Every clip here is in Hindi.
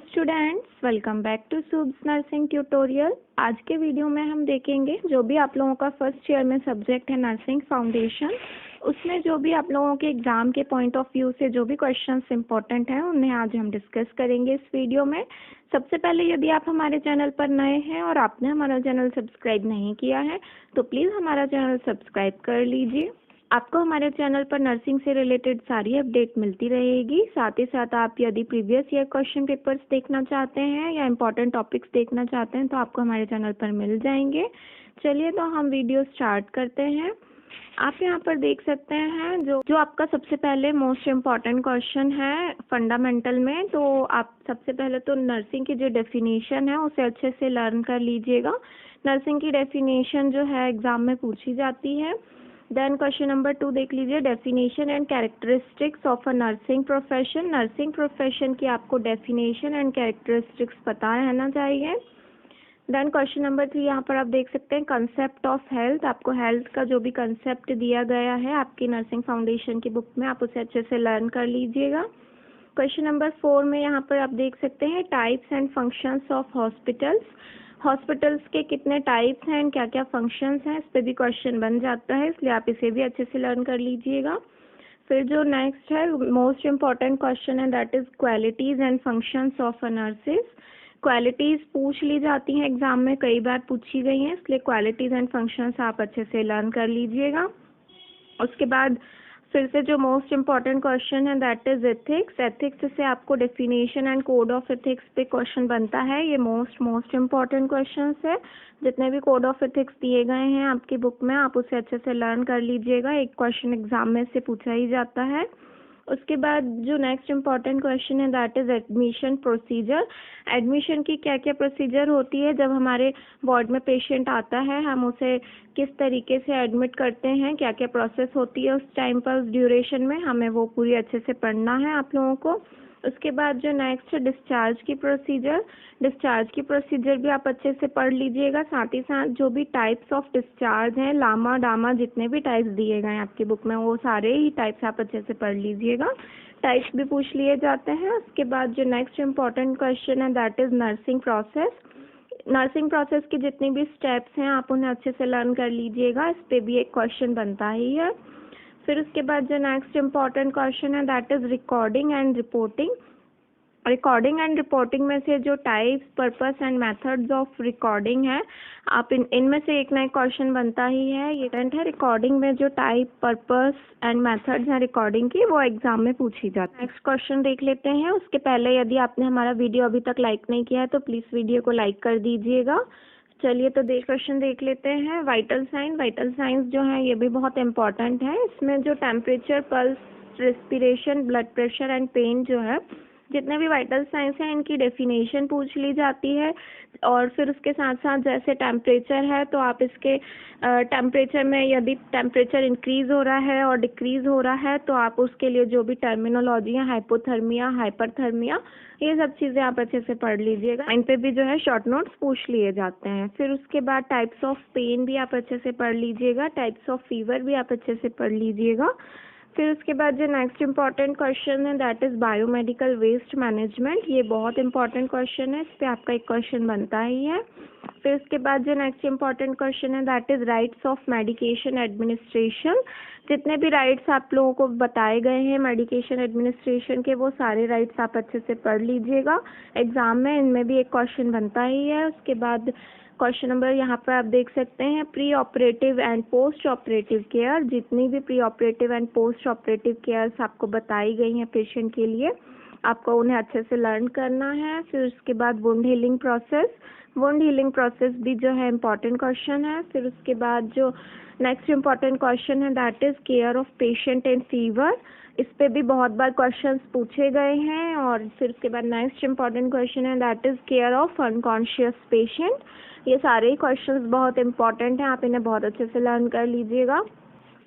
Students, welcome back to Subs nursing tutorial. आज के वीडियो में हम देखेंगे जो भी आप लोगों का फर्स्ट ईयर में सब्जेक्ट है नर्सिंग फाउंडेशन, उसमें जो भी आप लोगों के एग्जाम के पॉइंट ऑफ व्यू से जो भी क्वेश्चंस इंपॉर्टेंट हैं उन्हें आज हम डिस्कस करेंगे इस वीडियो में। सबसे पहले यदि आप हमारे चैनल पर नए हैं और आपने हमारा चैनल सब्सक्राइब नहीं किया है तो प्लीज़ हमारा चैनल सब्सक्राइब कर लीजिए। आपको हमारे चैनल पर नर्सिंग से रिलेटेड सारी अपडेट मिलती रहेगी। साथ ही साथ आप यदि प्रीवियस ईयर क्वेश्चन पेपर्स देखना चाहते हैं या इम्पोर्टेंट टॉपिक्स देखना चाहते हैं तो आपको हमारे चैनल पर मिल जाएंगे। चलिए तो हम वीडियो स्टार्ट करते हैं। आप यहाँ पर देख सकते हैं जो आपका सबसे पहले मोस्ट इम्पॉर्टेंट क्वेश्चन है फंडामेंटल में। तो आप सबसे पहले तो नर्सिंग की जो डेफिनेशन है उसे अच्छे से लर्न कर लीजिएगा। नर्सिंग की डेफिनेशन जो है एग्जाम में पूछी जाती है। देन क्वेश्चन नंबर 2 देख लीजिए, definition and characteristics of a nursing profession. Nursing profession की आपको डेफिनेशन एंड कैरेक्टरिस्टिक्स पता रहना चाहिए। देन क्वेश्चन नंबर 3 यहाँ पर आप देख सकते हैं, कंसेप्ट ऑफ हेल्थ। आपको हेल्थ का जो भी कंसेप्ट दिया गया है आपकी नर्सिंग फाउंडेशन की बुक में, आप उसे अच्छे से लर्न कर लीजिएगा। क्वेश्चन नंबर 4 में यहाँ पर आप देख सकते हैं, types and functions of hospitals. Hospitals के कितने टाइप्स हैं, क्या क्या फंक्शंस हैं, इस पे भी क्वेश्चन बन जाता है, इसलिए आप इसे भी अच्छे से लर्न कर लीजिएगा। फिर जो नेक्स्ट है मोस्ट इम्पॉर्टेंट क्वेश्चन है, that is qualities and functions of a nurses. Qualities पूछ ली जाती हैं एग्जाम में, कई बार पूछी गई हैं, इसलिए क्वालिटीज एंड फंक्शंस आप अच्छे से लर्न कर लीजिएगा। उसके बाद फिर से जो मोस्ट इम्पॉर्टेंट क्वेश्चन है दैट इज एथिक्स। एथिक्स से आपको definition and code of ethics पे क्वेश्चन बनता है। ये मोस्ट इम्पॉर्टेंट क्वेश्चन है। जितने भी कोड ऑफ एथिक्स दिए गए हैं आपकी बुक में आप उसे अच्छे से लर्न कर लीजिएगा, एक क्वेश्चन एग्जाम में से पूछा ही जाता है। उसके बाद जो नेक्स्ट इम्पॉर्टेंट क्वेश्चन है that is admission procedure. Admission की क्या क्या प्रोसीजर होती है, जब हमारे वार्ड में पेशेंट आता है हम उसे किस तरीके से एडमिट करते हैं, क्या क्या प्रोसेस होती है उस टाइम पर, उस ड्यूरेशन में, हमें वो पूरी अच्छे से पढ़ना है आप लोगों को। उसके बाद जो नेक्स्ट है डिस्चार्ज की प्रोसीजर। डिस्चार्ज की प्रोसीजर भी आप अच्छे से पढ़ लीजिएगा। साथ ही साथ जो भी टाइप्स ऑफ डिस्चार्ज हैं, लामा डामा जितने भी टाइप्स दिए गए हैं आपकी बुक में वो सारे ही टाइप्स आप अच्छे से पढ़ लीजिएगा, टाइप्स भी पूछ लिए जाते हैं। उसके बाद जो नेक्स्ट इम्पॉर्टेंट क्वेश्चन है that is nursing process. Nursing process की जितनी भी स्टेप्स हैं आप उन्हें अच्छे से लर्न कर लीजिएगा, इस पे भी एक क्वेश्चन बनता ही है। फिर उसके बाद जो नेक्स्ट इम्पॉर्टेंट क्वेश्चन है that is recording and reporting. Recording and reporting में से जो types, purpose and methods of recording है आप इनमें से एक ना एक क्वेश्चन बनता ही है। ये करंट है रिकॉर्डिंग में जो टाइप, पर्पस एंड मेथड्स हैं रिकॉर्डिंग की वो एग्जाम में पूछी जाती है। नेक्स्ट क्वेश्चन देख लेते हैं। उसके पहले यदि आपने हमारा वीडियो अभी तक लाइक नहीं किया है तो प्लीज़ वीडियो को लाइक कर दीजिएगा। चलिए तो क्वेश्चन देख लेते हैं। Vital sign. वाइटल साइंस जो है ये भी बहुत इंपॉर्टेंट है। इसमें जो temperature, pulse, respiration, blood pressure and pain जो है, जितने भी वाइटल साइंस हैं इनकी डेफिनेशन पूछ ली जाती है। और फिर उसके साथ साथ जैसे टेम्परेचर है तो आप इसके टेम्परेचर में यदि टेम्परेचर इंक्रीज हो रहा है और डिक्रीज हो रहा है तो आप उसके लिए जो भी टर्मिनोलॉजी है, हाइपोथर्मिया, हाइपरथर्मिया, ये सब चीज़ें आप अच्छे से पढ़ लीजिएगा। इन पे भी जो है शॉर्ट नोट्स पूछ लिए जाते हैं। फिर उसके बाद टाइप्स ऑफ पेन भी आप अच्छे से पढ़ लीजिएगा, टाइप्स ऑफ फीवर भी आप अच्छे से पढ़ लीजिएगा। फिर उसके बाद जो नेक्स्ट इम्पॉर्टेंट क्वेश्चन है that is biomedical waste management. ये बहुत इंपॉर्टेंट क्वेश्चन है, इस पर आपका एक क्वेश्चन बनता ही है। फिर उसके बाद जो नेक्स्ट इम्पॉर्टेंट क्वेश्चन है that is rights of medication administration. जितने भी राइट्स आप लोगों को बताए गए हैं मेडिकेशन एडमिनिस्ट्रेशन के वो सारे राइट्स आप अच्छे से पढ़ लीजिएगा, एग्जाम में इनमें भी एक क्वेश्चन बनता ही है। उसके बाद क्वेश्चन नंबर यहाँ पर आप देख सकते हैं, pre operative and post operative care. जितनी भी pre operative and post operative cares आपको बताई गई हैं पेशेंट के लिए आपको उन्हें अच्छे से लर्न करना है। फिर उसके बाद wound healing process. Wound healing process भी जो है इम्पॉर्टेंट क्वेश्चन है। फिर उसके बाद जो नेक्स्ट इम्पॉर्टेंट क्वेश्चन है that is care of patient in fever. इस पे भी बहुत बार क्वेश्चंस पूछे गए हैं। और फिर उसके बाद नेक्स्ट इम्पॉर्टेंट क्वेश्चन है that is care of unconscious patient. ये सारे ही क्वेश्चंस बहुत इंपॉर्टेंट हैं, आप इन्हें बहुत अच्छे से लर्न कर लीजिएगा।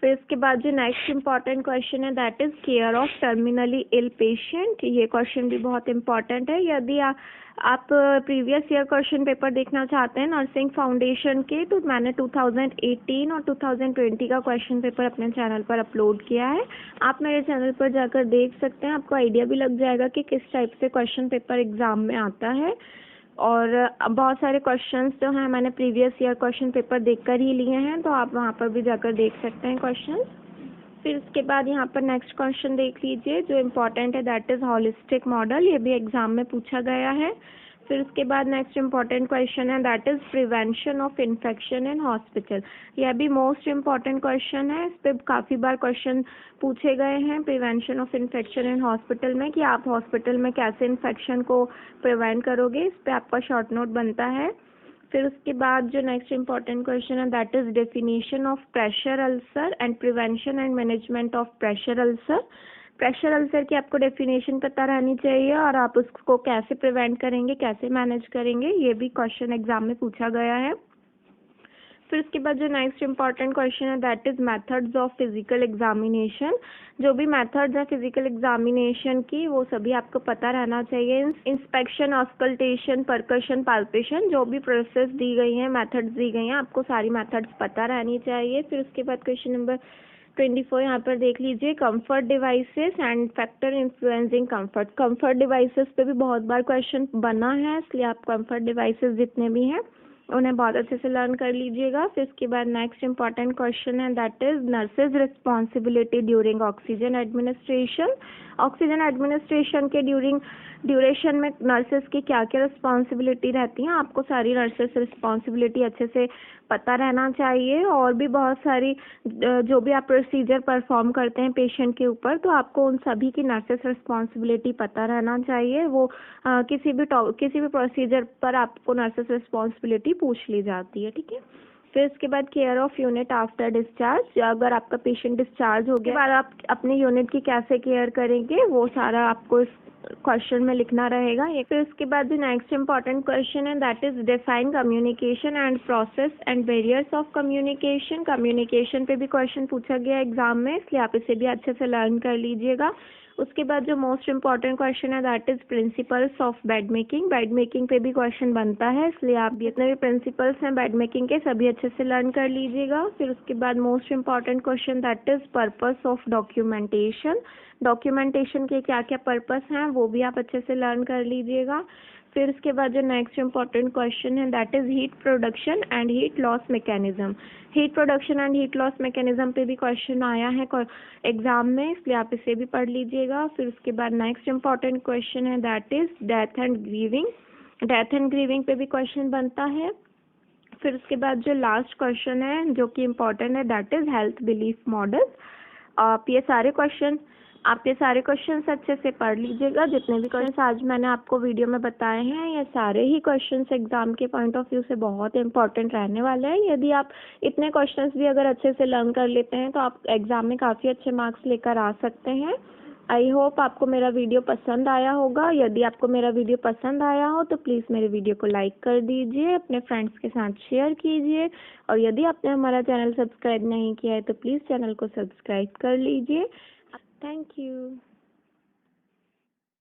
फिर इसके बाद जो नेक्स्ट इम्पॉर्टेंट क्वेश्चन है that is care of terminally ill patient. ये क्वेश्चन भी बहुत इंपॉर्टेंट है। यदि आप प्रीवियस ईयर क्वेश्चन पेपर देखना चाहते हैं नर्सिंग फाउंडेशन के, तो मैंने 2018 और 2020 का क्वेश्चन पेपर अपने चैनल पर अपलोड किया है। आप मेरे चैनल पर जाकर देख सकते हैं, आपको आइडिया भी लग जाएगा कि किस टाइप से क्वेश्चन पेपर एग्ज़ाम में आता है। और बहुत सारे क्वेश्चंस जो हैं मैंने प्रीवियस ईयर क्वेश्चन पेपर देखकर ही लिए हैं, तो आप वहाँ पर भी जाकर देख सकते हैं क्वेश्चंस। फिर उसके बाद यहाँ पर नेक्स्ट क्वेश्चन देख लीजिए जो इम्पोर्टेंट है दैट इज़ हॉलिस्टिक मॉडल। ये भी एग्जाम में पूछा गया है। फिर उसके बाद नेक्स्ट इम्पॉर्टेंट क्वेश्चन है that is prevention of infection in hospital. यह भी मोस्ट इम्पॉर्टेंट क्वेश्चन है। इस पर काफ़ी बार क्वेश्चन पूछे गए हैं prevention of infection in hospital में, कि आप हॉस्पिटल में कैसे इन्फेक्शन को प्रिवेंट करोगे। इस पर आपका शॉर्ट नोट बनता है। फिर उसके बाद जो नेक्स्ट इम्पॉर्टेंट क्वेश्चन है that is definition of pressure ulcer and prevention and management of pressure ulcer. Pressure ulcer की आपको डेफिनेशन पता रहनी चाहिए और आप उसको कैसे प्रिवेंट करेंगे, कैसे मैनेज करेंगे, ये भी क्वेश्चन एग्जाम में पूछा गया है। फिर उसके बाद जो नेक्स्ट इम्पॉर्टेंट क्वेश्चन है that is methods of physical examination. जो भी मेथड्स हैं फिजिकल एग्जामिनेशन की वो सभी आपको पता रहना चाहिए। इंस्पेक्शन, ऑस्कल्टेशन, परकशन, पाल्पेशन, जो भी प्रोसेस दी गई हैं, मेथड्स दी गई हैं, आपको सारी मेथड्स पता रहनी चाहिए। फिर उसके बाद क्वेश्चन नंबर 24 यहाँ पर देख लीजिए, comfort devices and factor influencing comfort. Comfort devices पे भी बहुत बार क्वेश्चन बना है, इसलिए आप कंफर्ट डिवाइसेस जितने भी हैं उन्हें बहुत अच्छे से लर्न कर लीजिएगा। फिर इसके बाद नेक्स्ट इम्पॉर्टेंट क्वेश्चन है that is nurses responsibility during oxygen administration. Oxygen administration के ड्यूरेशन में नर्सेज की क्या क्या रिस्पॉन्सिबिलिटी रहती हैं, आपको सारी नर्सेज रिस्पॉन्सिबिलिटी अच्छे से पता रहना चाहिए। और भी बहुत सारी जो भी आप प्रोसीजर परफॉर्म करते हैं पेशेंट के ऊपर, तो आपको उन सभी की नर्सेज रिस्पॉन्सिबिलिटी पता रहना चाहिए। वो किसी भी प्रोसीजर पर आपको नर्सेज रिस्पॉन्सिबिलिटी पूछ ली जाती है, ठीक है। फिर इसके बाद care of unit after discharge. अगर आपका पेशेंट डिस्चार्ज हो गया, बाद आप अपनी यूनिट की कैसे केयर करेंगे वो सारा आपको इस क्वेश्चन में लिखना रहेगा। ये फिर उसके बाद जो नेक्स्ट इम्पॉर्टेंट क्वेश्चन है that is define communication and process and barriers of communication. Communication पे भी क्वेश्चन पूछा गया एग्जाम में, इसलिए आप इसे भी अच्छे से लर्न कर लीजिएगा। उसके बाद जो मोस्ट इम्पॉर्टेंट क्वेश्चन है that is principles of bed making. Bed making पे भी क्वेश्चन बनता है, इसलिए आप जितने भी प्रिंसिपल्स हैं बेड मेकिंग के सभी अच्छे से लर्न कर लीजिएगा। फिर उसके बाद most important question that is purpose of documentation. Documentation के क्या क्या पर्पस हैं वो भी आप अच्छे से लर्न कर लीजिएगा। फिर उसके बाद जो नेक्स्ट इम्पॉर्टेंट क्वेश्चन है that is heat production and heat loss mechanism. Heat production and heat loss mechanism पे भी क्वेश्चन आया है एग्जाम में, इसलिए आप इसे भी पढ़ लीजिएगा। फिर उसके बाद नेक्स्ट इम्पॉर्टेंट क्वेश्चन है that is death and grieving. Death and grieving पे भी क्वेश्चन बनता है। फिर उसके बाद जो लास्ट क्वेश्चन है जो कि इम्पोर्टेंट है that is health belief model. आप ये सारे क्वेश्चंस अच्छे से पढ़ लीजिएगा। जितने भी क्वेश्चंस आज मैंने आपको वीडियो में बताए हैं ये सारे ही क्वेश्चंस एग्जाम के पॉइंट ऑफ व्यू से बहुत इंपॉर्टेंट रहने वाले हैं। यदि आप इतने क्वेश्चंस भी अगर अच्छे से लर्न कर लेते हैं तो आप एग्जाम में काफ़ी अच्छे मार्क्स लेकर आ सकते हैं। आई होप आपको मेरा वीडियो पसंद आया होगा। यदि आपको मेरा वीडियो पसंद आया हो तो प्लीज़ मेरे वीडियो को लाइक कर दीजिए, अपने फ्रेंड्स के साथ शेयर कीजिए, और यदि आपने हमारा चैनल सब्सक्राइब नहीं किया है तो प्लीज़ चैनल को सब्सक्राइब कर लीजिए। Thank you.